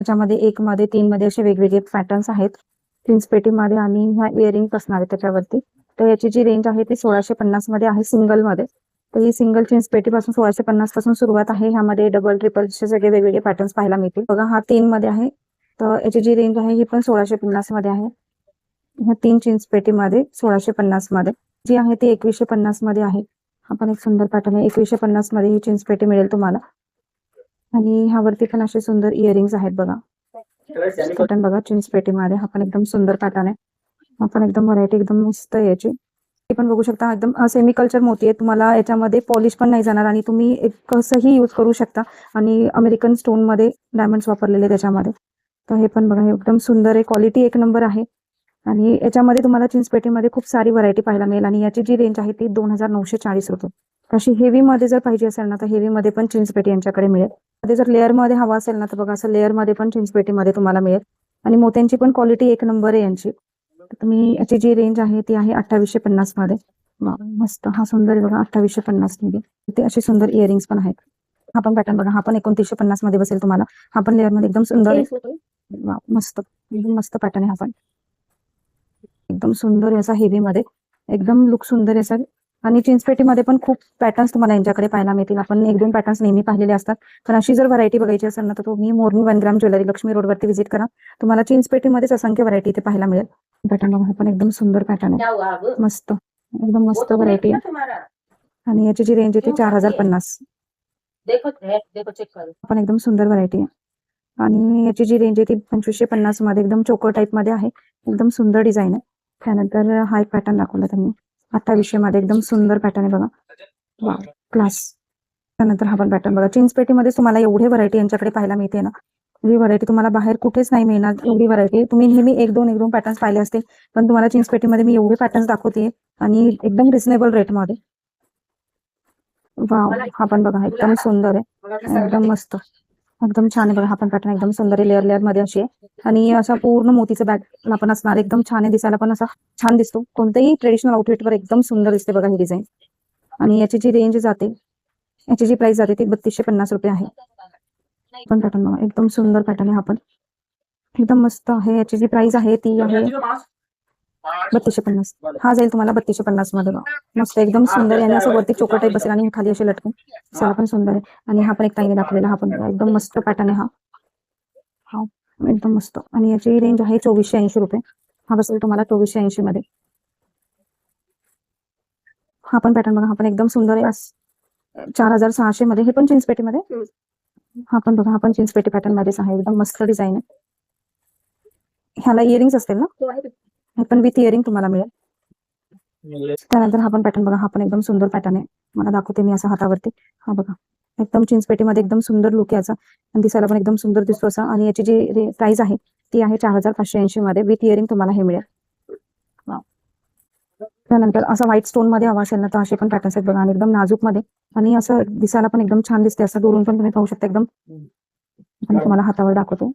त्याच्यामध्ये 1 मध्ये 3 मध्ये असे वेगवेगळे पॅटर्न्स आहेत जीन्स पेटीमध्ये आणि ह्या इयरिंग्स असणार आहे त्याच्यावरती. तर याची जी रेंज आहे ती 1650 मध्ये आहे सिंगल मध्ये. तर ही सिंगल जीन्स पेटीपासून 1650 पासून सुरुवात आहे. ह्यामध्ये डबल ट्रिपलचे सगळे वेगवेगळे पॅटर्न्स पाहायला मिळतील. बघा हा 3 मध्ये आहे. तर याची जी रेंज आहे ही पण 1650 मध्ये आहे. ह्या 3 जीन्स पेटीमध्ये 1650 मध्ये जी आहे ती 2150 मध्ये आहे. हा पण एक सुंदर पॅटर्न आहे. 2150 मध्ये ही जीन्स पेटी मिळेल तुम्हाला. आणि ह्यावरती पण असे सुंदर इयरिंग्स आहेत बघा. पॅटर्न बघा जीन्स पेटीमध्ये. हा पण एकदम सुंदर पॅटर्न आहे. हा पण एकदम व्हरायटी एकदम मस्त आहे याची. हे पण बघू शकता एकदम सेमी कल्चर मोती आहे. तुम्हाला याच्यामध्ये पॉलिश पण नाही जाणार आणि तुम्ही एक कसंही यूज करू शकता. आणि अमेरिकन स्टोन मध्ये डायमंड्स वापरलेले त्याच्यामध्ये. तर हे पण बघा हे एकदम सुंदर आहे. क्वालिटी 1 नंबर आहे. आणि याच्यामध्ये तुम्हाला जीन्स पेटीमध्ये खूप सारी व्हरायटी पाहायला मिळेल आणि याची जी रेंज आहे ती 2940 रुपये. अशी हेवी मध्ये जर पाहिजे असेल ना तर हेवी मध्ये पण जीन्स पेटी यांच्याकडे मिळेल. मध्ये जर लेअर मध्ये हवा असेल ना तर बघा असं लेअर मध्ये पण जीन्स पेटीमध्ये तुम्हाला मिळेल. आणि मोत्यांची पण क्वालिटी 1 नंबर आहे यांची. तुम्ही याची जी रेंज आहे ती आहे 2850 मध्ये. मस्त हा सुंदर आहे बघा 2850 मध्ये. ते असे सुंदर इयरिंग्स पण आहेत. हा पण पॅटर्न बघा हा पण 2950 मध्ये बसेल तुम्हाला. हा पण लेअर मध्ये एकदम सुंदर आहे. मस्त एकदम मस्त पॅटर्न आहे हा पण. एकदम सुंदर असा हेवी मध्ये एकदम लुक सुंदर असा. आणि जीन्स पेटीमध्ये पण खूप पॅटर्न्स तुम्हाला यांच्याकडे पाहायला मिळतील. आपण 1-2 पॅटर्न्स नेहमी पाहिलेले असतात. पण अशी जर व्हरायटी बघायची असेल ना तर तुम्ही मोरनी 1 ग्राम ज्वेलरी लक्ष्मी रोडवरती व्हिजिट करा. तुम्हाला जीन्स पेटीमध्येच असंख्य व्हरायटी इथे पाहायला मिळेल. पॅटर्न बघा हा पण एकदम सुंदर पॅटर्न आहे. मस्त एकदम मस्त व्हरायटी आहे. आणि याची जी रेंज आहे ती 4050. पण एकदम सुंदर व्हरायटी आहे. आणि याची जी रेंज आहे ती 2550 मध्ये एकदम चोकर टाईप मध्ये आहे. एकदम सुंदर डिझाईन आहे. त्यानंतर हा एक पॅटर्न दाखवला त्यांनी 2800 मध्ये एकदम सुंदर पॅटर्न आहे बघा. क्लास. त्यानंतर हा पण पॅटर्न बघा जीन्स पेटीमध्ये तुम्हाला एवढे व्हरायटी यांच्याकडे पाहायला मिळते ना. ही व्हरायटी तुम्हाला बाहेर कुठेच नाही मिळणार. एवढी व्हरायटी तुम्ही नेहमी 1-2 पॅटर्न्स पाहिले असतील. पण तुम्हाला जीन्स पेटीमध्ये मी एवढे पॅटर्न्स दाखवते आणि एकदम रिझनेबल रेट मध्ये. वाव हा पण बघा एकदम सुंदर आहे. एकदम मस्त एकदम छान आहे बघा हा पण पॅटर्न एकदम सुंदर आहे. लेअर लेअर मध्ये अशी आहे. आणि असा पूर्ण मोतीचं बॅग पण असणार. एकदम छान आहे दिसायला पण असा छान दिसतो. कोणत्याही ट्रेडिशनल आउटफिटवर एकदम सुंदर दिसते बघा ही डिझाईन. आणि याची जी रेंज जाते याची जी प्राइस जाते ती 3250 रुपये आहे. पण पॅटर्न बघा एकदम सुंदर पॅटर्न आहे हा पण. एकदम मस्त आहे. याची जी प्राइस आहे ती आहे 3250. हा जाईल तुम्हाला 3250 मध्ये बघा. मस्त एकदम सुंदर आहे. आणि असं वरती चोकर टाईप बसेल आणि खाली असे लटकून दिसायला पण सुंदर आहे. आणि हा पण एक ताईने दाखवलेला हा पण एकदम मस्त पॅटर्न आहे हा. हा एकदम मस्त. आणि याची रेंज आहे 2480 रुपये. हा बसेल तुम्हाला 2480 मध्ये. हा पण पॅटर्न बघा हा पण एकदम सुंदर आहे. 4600 मध्ये. हे पण जीन्स पेटीमध्ये. हा पण बघा हा पण जीन्स पेटी पॅटर्न मध्येच आहे. एकदम मस्त डिझाईन आहे. ह्याला इयरिंग्स असतील ना. हे पण विथ इयरिंग तुम्हाला मिळेल. त्यानंतर हा पण पॅटर्न बघा हा पण एकदम सुंदर पॅटर्न आहे. मला दाखवते मी असं हातावरती. हा बघा एकदम जीन्स पेटीमध्ये एकदम सुंदर लुक याचा. आणि दिसायला पण एकदम सुंदर दिसतो असा. आणि याची जी प्राइस आहे ती आहे 4580 मध्ये. विथ इयरिंग तुम्हाला हे मिळेल. त्यानंतर असं व्हाईट स्टोन मध्ये हवा असेल ना तर असे पण पॅटर्न्स आहेत बघा. आणि एकदम नाजूक मध्ये. आणि असं दिसायला पण एकदम छान दिसते. असं दुरून पण तुम्ही पाहू शकता एकदम. आणि तुम्हाला हातावर दाखवते.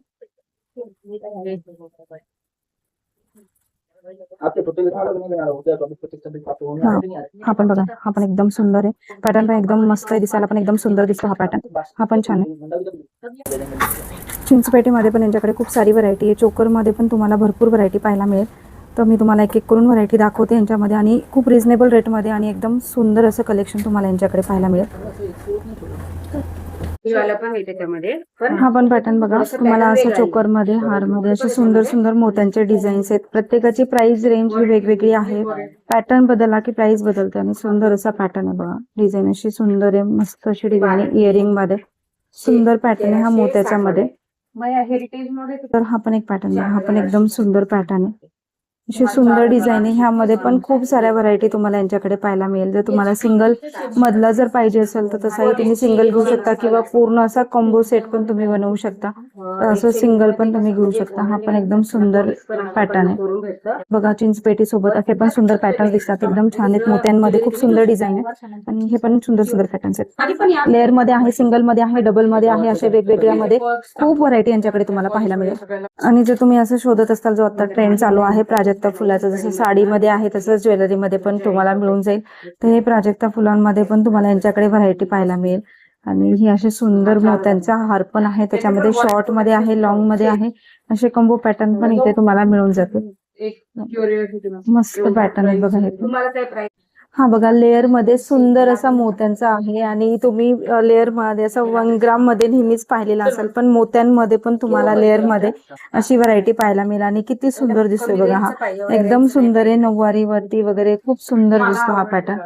हा पण बघा हा पण एकदम सुंदर आहे. पॅटर्न पण एकदम मस्त आहे. दिसायला पण एकदम सुंदर दिसतो हा पॅटर्न. हा पण छान आहे. जीन्स पेटीमध्ये पण यांच्याकडे खूप सारी व्हरायटी आहे. चोकर मध्ये पण तुम्हाला भरपूर व्हरायटी पाहायला मिळेल. तर मी तुम्हाला एक एक करून व्हरायटी दाखवते यांच्यामध्ये. आणि खूप रिझनेबल रेटमध्ये आणि एकदम सुंदर असं कलेक्शन तुम्हाला यांच्याकडे पाहायला मिळेल. हा पण पॅटर्न बघा तुम्हाला असं चोकर मध्ये हार मध्ये असे सुंदर सुंदर मोत्यांचे डिझाईन्स आहेत. प्रत्येकाची प्राइस रेंज ही वेगवेगळी आहे. पॅटर्न बदलला की प्राइस बदलते. आणि सुंदर असा पॅटर्न आहे बघा. डिझाईन अशी सुंदर आहे. मस्त अशी डिझाईन इयरिंग मध्ये सुंदर पॅटर्न आहे हा मोत्याच्या मध्ये. तर हा पण एक पॅटर्न आहे. हा पण एकदम सुंदर पॅटर्न आहे. अशी सुंदर डिझाईन आहे. ह्यामध्ये पण खूप साऱ्या व्हरायटी तुम्हाला यांच्याकडे पाहायला मिळेल. जर तुम्हाला सिंगल मधला जर पाहिजे असेल तर तसाही तुम्ही सिंगल घेऊ शकता. किंवा पूर्ण असा कॉम्बो सेट पण तुम्ही बनवू शकता. असं सिंगल पण तुम्ही घेऊ शकता. हा पण एकदम सुंदर पॅटर्न आहे बघा. जीन्स पेटी सोबत असे पण सुंदर पॅटर्न दिसतात. एकदम छान आहेत. मोत्यांमध्ये खूप सुंदर डिझाईन आहे. आणि हे पण सुंदर सुंदर पॅटर्न्स आहेत. लेअर मध्ये आहे, सिंगल मध्ये आहे, डबल मध्ये आहे. असे वेगवेगळ्या मध्ये खूप व्हरायटी यांच्याकडे तुम्हाला पाहायला मिळेल. आणि जर तुम्ही असं शोधत असाल जो आता ट्रेंड चालू आहे प्राजक्ता फुलाचा, जसं साडीमध्ये आहे तसंच ज्वेलरीमध्ये पण तुम्हाला मिळून जाईल. तर हे प्राजक्ता फुलांमध्ये पण तुम्हाला यांच्याकडे व्हरायटी पाहायला मिळेल. आणि ही असे सुंदर मोत्यांचा हार पण आहे, त्याच्यामध्ये शॉर्ट मध्ये आहे, लॉंग मध्ये आहे, असे कंबो पॅटर्न पण इथे तुम्हाला मिळून जातील. मस्त पॅटर्न आहे बघा हे. हा बघा, लेअर मध्ये सुंदर असा मोत्यांचा आहे आणि तुम्ही लेअर मध्ये असं 1 ग्राम मध्ये नेहमीच पाहिलेला असेल, पण मोत्यांमध्ये पण तुम्हाला लेअर मध्ये अशी व्हरायटी पाहायला मिळेल. आणि किती सुंदर दिसतोय बघा, हा एकदम सुंदर आहे. नऊवारी वरती वगैरे खूप सुंदर दिसतो हा पॅटर्न,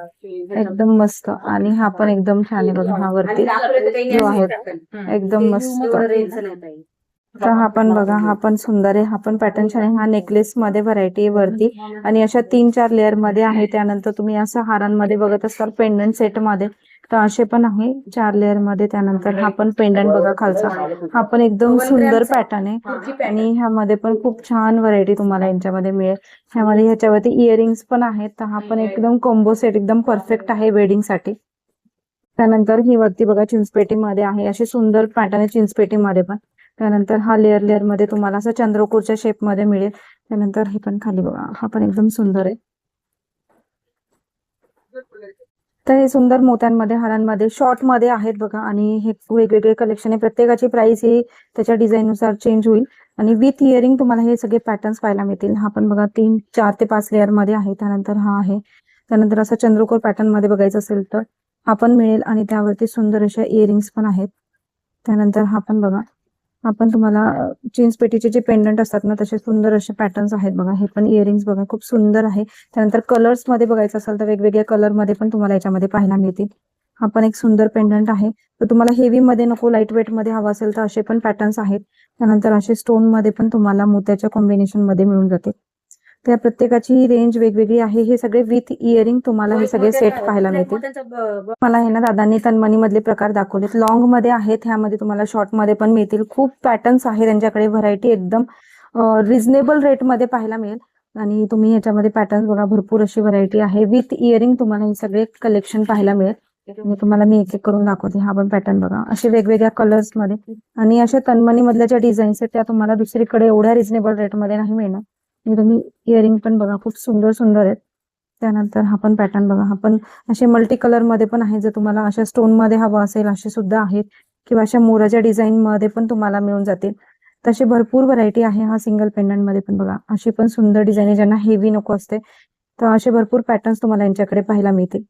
एकदम मस्त. आणि हा पण एकदम छान आहे बघा, हा वरती जो आहे एकदम मस्त. तर हा पण बघा, हा पण सुंदर आहे, हा पण पॅटर्न छान आहे. हा नेकलेस मध्ये व्हरायटी आहे वरती आणि अशा 3-4 लेअर मध्ये आहे. त्यानंतर तुम्ही असं हारांमध्ये बघत असाल पेंडंट सेट मध्ये, तर असे पण आहे 4 लेअर मध्ये. त्यानंतर हा पण पेंडंट बघा खालचा, हा पण एकदम सुंदर पॅटर्न आहे आणि ह्यामध्ये पण खूप छान व्हरायटी तुम्हाला यांच्यामध्ये मिळेल. ह्याच्यावरती इयरिंग्स पण आहेत. तर हा पण एकदम कॉम्बो सेट एकदम परफेक्ट आहे वेडिंग साठी. त्यानंतर ही वरती बघा चिंचपेटी मध्ये आहे, असे सुंदर पॅटर्न आहे चिंचपेटी मध्ये पण. त्यानंतर हा लेअर मध्ये तुम्हाला असं चंद्रकोरच्या शेप मध्ये मिळेल. त्यानंतर हे पण खाली बघा, हा पण एकदम सुंदर आहे. तर हे सुंदर मोत्यांमध्ये हारांमध्ये शॉर्ट मध्ये आहेत बघा आणि हे वेगवेगळे कलेक्शन आहे. प्रत्येकाची प्राइस ही त्याच्या डिझाईन नुसार चेंज होईल आणि विथ इयरिंग तुम्हाला हे सगळे पॅटर्न्स पाहायला मिळतील. हा पण बघा 4 ते 5 लेअर मध्ये आहे. त्यानंतर हा आहे, त्यानंतर असं चंद्रकोर पॅटर्न मध्ये बघायचं असेल तर हा पण मिळेल आणि त्यावरती सुंदर अशा इयरिंग्स पण आहेत. त्यानंतर हा पण बघा, आपण तुम्हाला चिंच पेटीचे जे पेंडंट असतात ना, तसे सुंदर असे पॅटर्न्स आहेत बघा. हे पण इयरिंग्स बघा खूप सुंदर आहे. त्यानंतर कलर्स मध्ये बघायचं असेल तर वेगवेगळ्या कलर मध्ये पण तुम्हाला याच्यामध्ये पाहायला मिळतील. हा पण एक सुंदर पेंडंट आहे. तर तुम्हाला हेवी मध्ये नको, लाईट वेट मध्ये हवा असेल तर असे पण पॅटर्न्स आहेत. त्यानंतर असे स्टोन मध्ये पण तुम्हाला मोत्याच्या कॉम्बिनेशन मध्ये मिळून जाते. त्या प्रत्येकाची रेंज वेगवेगळी आहे. हे सगळे विथ इयरिंग तुम्हाला हे सगळे सेट पाहायला मिळतील. मला हे ना दादांनी तन्मणी मधले प्रकार दाखवलेत. लॉंग मध्ये आहेत, ह्यामध्ये तुम्हाला शॉर्ट मध्ये पण मिळतील. खूप पॅटर्न्स आहेत त्यांच्याकडे, व्हरायटी एकदम रिझनेबल रेट मध्ये पाहायला मिळेल. आणि तुम्ही याच्यामध्ये पॅटर्न बघा, भरपूर अशी व्हरायटी आहे. विथ इयरिंग तुम्हाला हे सगळे कलेक्शन पाहायला मिळेल. तुम्हाला मी एक एक करून दाखवते. हा पण पॅटर्न बघा, असे वेगवेगळ्या कलर्स मध्ये आणि अशा तन्मणी मधल्या ज्या डिझाईन्स आहेत त्या तुम्हाला दुसरीकडे एवढ्या रिझनेबल रेट मध्ये नाही मिळणार. आणि तुम्ही इयरिंग पण बघा, खूप सुंदर सुंदर आहेत. त्यानंतर हा पण पॅटर्न बघा, हा पण असे मल्टी कलर मध्ये पण आहे. जर तुम्हाला अशा स्टोन मध्ये हवा असेल असे सुद्धा आहेत, किंवा अशा मोराच्या डिझाईन मध्ये पण तुम्हाला मिळून जातील. तशी भरपूर व्हरायटी आहे. हा सिंगल पेंडंट मध्ये पण बघा, अशी पण सुंदर डिझाईन आहे. ज्यांना हेवी नको असते तर असे भरपूर पॅटर्न्स तुम्हाला यांच्याकडे पाहायला मिळतील.